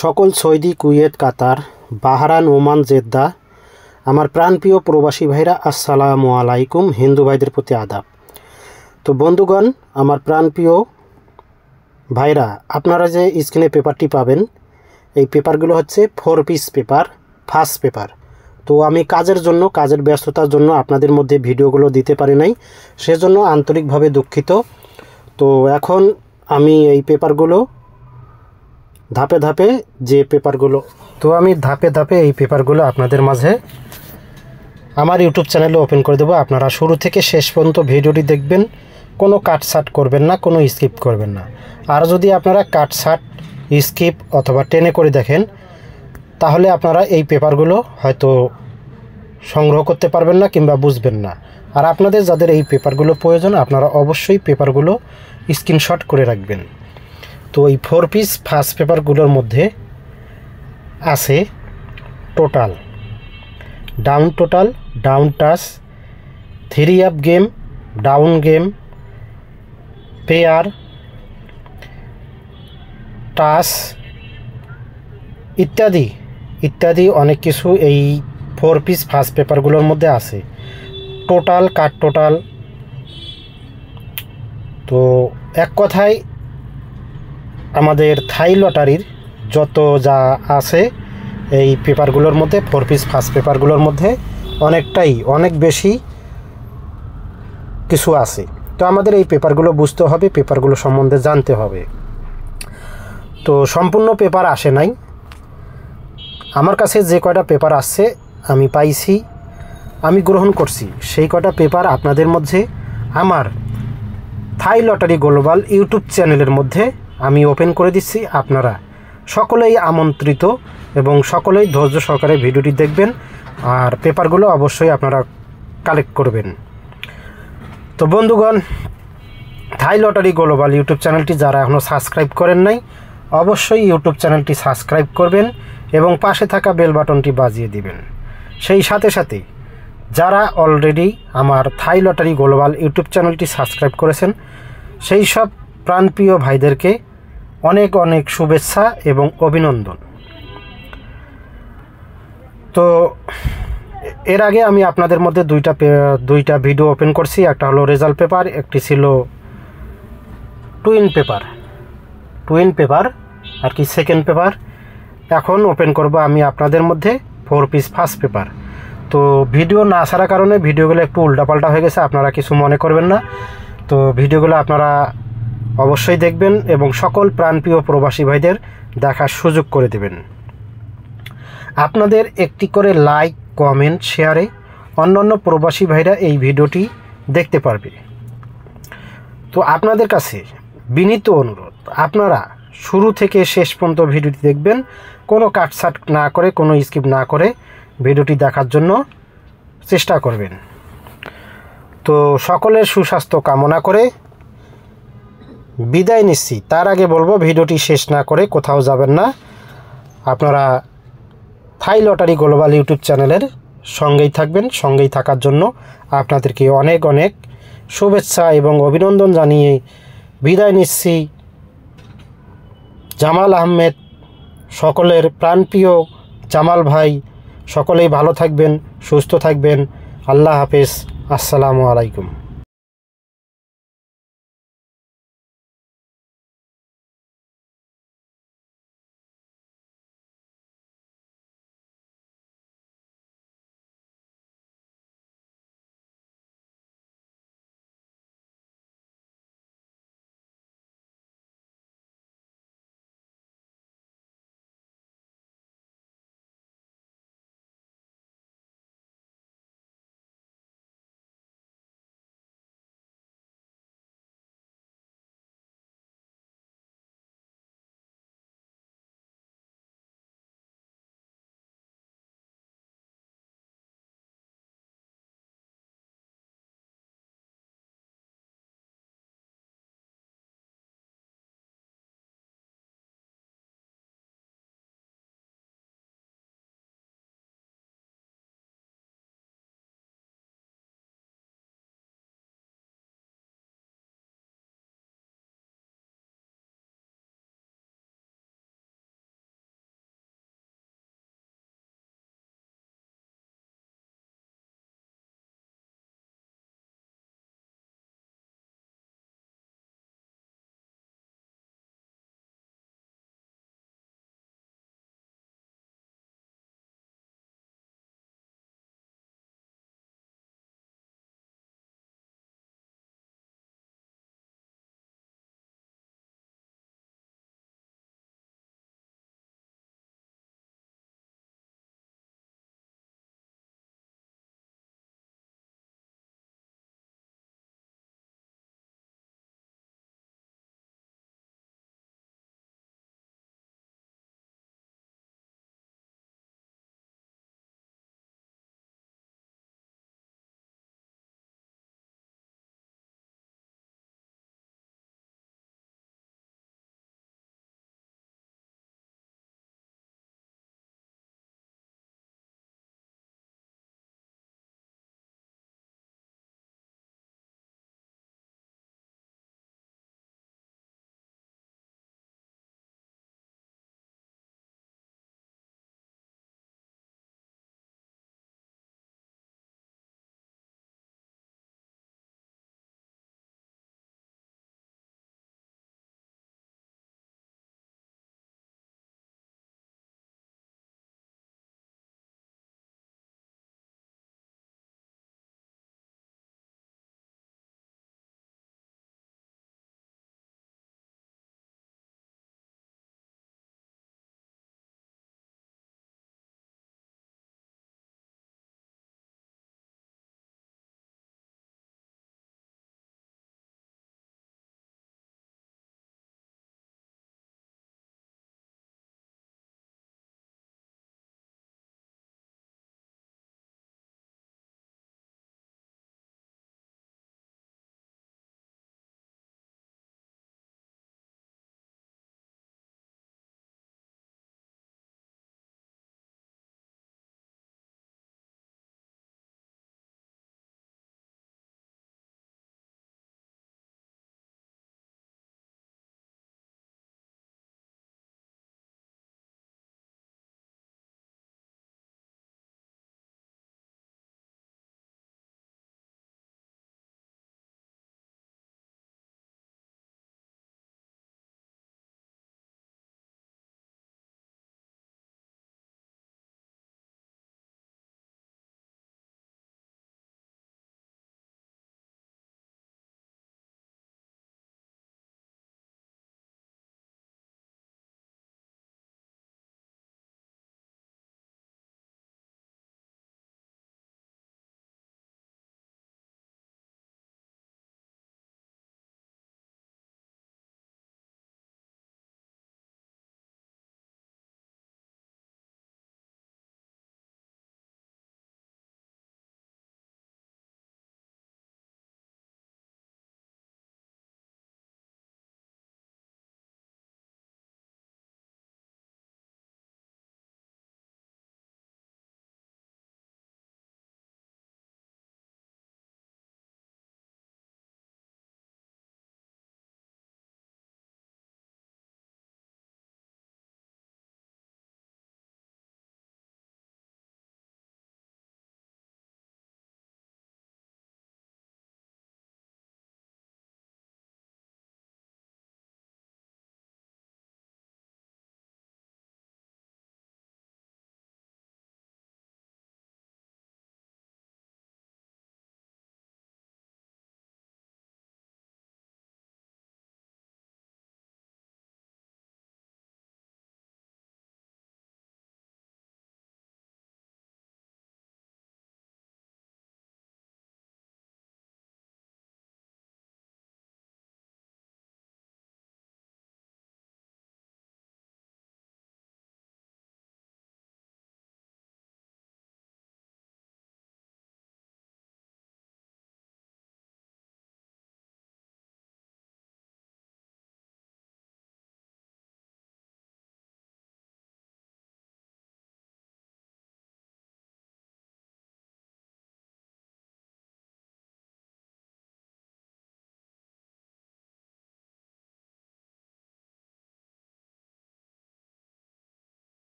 সকল Saudi, Kuwait, কাতার, Bahrain, Oman, Jeddah আমার প্রাণপ্রিয় প্রবাসী ভাইরা, আসসালামু আলাইকুম। হিন্দু ভাইদের প্রতি আদাব। তো বন্ধুগণ, আমার প্রাণপ্রিয় ভাইরা, আপনারা যে স্ক্রিনে পেপারটি পাবেন, এই পেপারগুলো হচ্ছে 4 পিস পেপার, ফার্স্ট পেপার। তো আমি কাজের ব্যস্ততার জন্য আপনাদের মধ্যে ভিডিওগুলো দিতে পারি নাই, সেজন্য আন্তরিকভাবে দুঃখিত। তো এখন আমি এই পেপারগুলো ধাপে ধাপে এই পেপারগুলো আপনাদের মাঝে আমার ইউটিউব চ্যানেলে ওপেন করে দেবো। আপনারা শুরু থেকে শেষ পর্যন্ত ভিডিওটি দেখবেন, কোনো কাটছাট করবেন না, কোনো স্কিপ করবেন না। আর যদি আপনারা কাটছাট, স্কিপ অথবা টেনে করে দেখেন, তাহলে আপনারা এই পেপারগুলো হয়তো সংগ্রহ করতে পারবেন না কিংবা বুঝবেন না। আর আপনাদের যাদের এই পেপারগুলো প্রয়োজন, আপনারা অবশ্যই পেপারগুলো স্ক্রিনশট করে রাখবেন। তো এই 4 পিস ফার্স্ট পেপারগুলোর মধ্যে আছে total, down touch, 3 up game, down game, pair, touch ইত্যাদি অনেক কিছু এই 4 পিস ফার্স্ট পেপারগুলোর মধ্যে আছে। টোটাল তো এক কথায় আমাদের থাই লটারির যত যা আছে এই পেপারগুলোর মধ্যে, 4 পিস ফার্স্ট পেপারগুলোর মধ্যে অনেক বেশি কিছু আছে। তো আমাদের এই পেপারগুলো বুঝতে হবে, পেপারগুলো সম্বন্ধে জানতে হবে। তো সম্পূর্ণ পেপার আসে নাই, আমার কাছে যে কয়টা পেপার আসছে আমি পাইছি, আমি গ্রহণ করছি, সেই কয়টা পেপার আপনাদের মধ্যে আমার থাই লটারি গ্লোবাল ইউটিউব চ্যানেলের মধ্যে আমি ওপেন করে দিচ্ছি। আপনারা সকলেই আমন্ত্রিত এবং সকলেই ধৈর্য সহকারে ভিডিওটি দেখবেন, আর পেপারগুলো অবশ্যই আপনারা কালেক্ট করবেন। তো বন্ধুগণ, থাই লটারি গ্লোবাল ইউটিউব চ্যানেলটি যারা এখনও সাবস্ক্রাইব করেন নাই, অবশ্যই ইউটিউব চ্যানেলটি সাবস্ক্রাইব করবেন এবং পাশে থাকা বেল বাটনটি বাজিয়ে দিবেন। সেই সাথে সাথে যারা অলরেডি আমার থাই লটারি গ্লোবাল ইউটিউব চ্যানেলটি সাবস্ক্রাইব করেছেন, সেই সব প্রাণপ্রিয় ভাইদেরকে অনেক শুভেচ্ছা এবং অভিনন্দন। তো এর আগে আমি আপনাদের মধ্যে দুইটা ভিডিও ওপেন করছি। একটা হলো রেজাল্ট পেপার, একটি ছিল টুইন পেপার আর কি সেকেন্ড পেপার। এখন ওপেন করব আমি আপনাদের মধ্যে 4 পিস ফার্স্ট পেপার। তো ভিডিও না আসার কারণে ভিডিওগুলো একটু উল্টাপাল্টা হয়ে গেছে, আপনারা কিছু মনে করবেন না। তো ভিডিওগুলো আপনারা অবশ্যই দেখবেন এবং সকল প্রাণপ্রিয় প্রবাসী ভাইদের দেখার সুযোগ করে দেবেন। আপনাদের একটি করে লাইক, কমেন্ট, শেয়ারে অন্যান্য প্রবাসী ভাইরা এই ভিডিওটি দেখতে পারবে। তো আপনাদের কাছে বিনীত অনুরোধ, আপনারা শুরু থেকে শেষ পর্যন্ত ভিডিওটি দেখবেন, কোনো কাটছাট না করে, কোনো স্কিপ না করে ভিডিওটি দেখার জন্য চেষ্টা করবেন। তো সকলের সুস্বাস্থ্য কামনা করে বিদায় নিচ্ছি। তার আগে বলবো, ভিডিওটি শেষ না করে কোথাও যাবেন না। আপনারা থাই লটারি গ্লোবাল ইউটিউব চ্যানেলের সঙ্গেই থাকবেন। সঙ্গেই থাকার জন্য আপনাদেরকে অনেক শুভেচ্ছা এবং অভিনন্দন জানিয়ে বিদায় নিচ্ছি। জামাল আহমেদ, সকলের প্রাণপ্রিয় জামাল ভাই, সকলেই ভালো থাকবেন, সুস্থ থাকবেন। আল্লাহ হাফেজ, আসসালামু আলাইকুম।